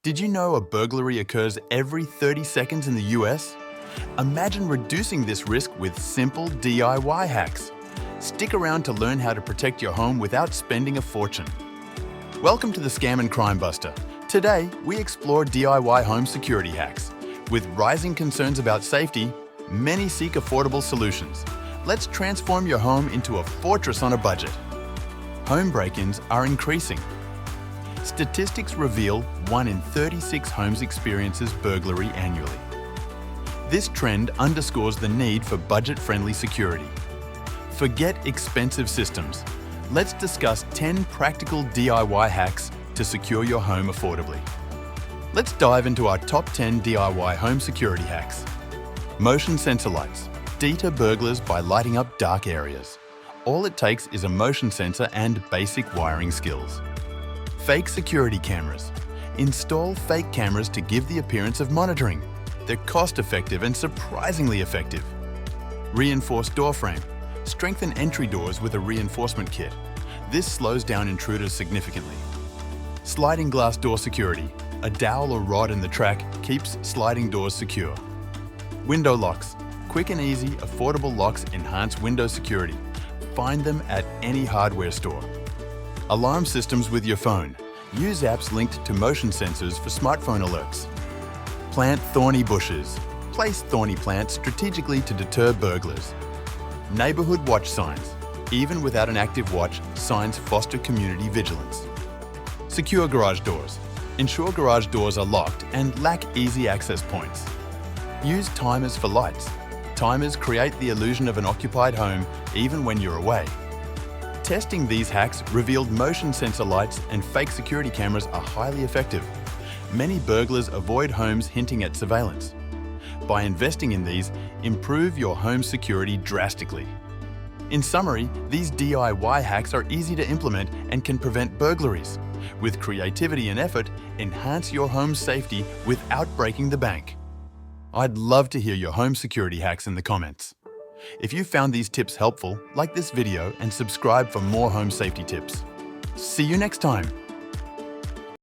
Did you know a burglary occurs every 30 seconds in the US? Imagine reducing this risk with simple DIY hacks. Stick around to learn how to protect your home without spending a fortune. Welcome to the Scam and Crime Buster. Today, we explore DIY home security hacks. With rising concerns about safety, many seek affordable solutions. Let's transform your home into a fortress on a budget. Home break-ins are increasing. Statistics reveal 1 in 36 homes experiences burglary annually. This trend underscores the need for budget-friendly security. Forget expensive systems. Let's discuss 10 practical DIY hacks to secure your home affordably. Let's dive into our top 10 DIY home security hacks. Motion sensor lights. Deter burglars by lighting up dark areas. All it takes is a motion sensor and basic wiring skills. Fake security cameras. Install fake cameras to give the appearance of monitoring. They're cost-effective and surprisingly effective. Reinforced door frame. Strengthen entry doors with a reinforcement kit. This slows down intruders significantly. Sliding glass door security. A dowel or rod in the track keeps sliding doors secure. Window locks. Quick and easy, affordable locks enhance window security. Find them at any hardware store. Alarm systems with your phone. Use apps linked to motion sensors for smartphone alerts. Plant thorny bushes. Place thorny plants strategically to deter burglars. Neighborhood watch signs. Even without an active watch, signs foster community vigilance. Secure garage doors. Ensure garage doors are locked and lack easy access points. Use timers for lights. Timers create the illusion of an occupied home even when you're away. Testing these hacks revealed motion sensor lights and fake security cameras are highly effective. Many burglars avoid homes hinting at surveillance. By investing in these, improve your home security drastically. In summary, these DIY hacks are easy to implement and can prevent burglaries. With creativity and effort, enhance your home's safety without breaking the bank. I'd love to hear your home security hacks in the comments. If you found these tips helpful, like this video and subscribe for more home safety tips. See you next time.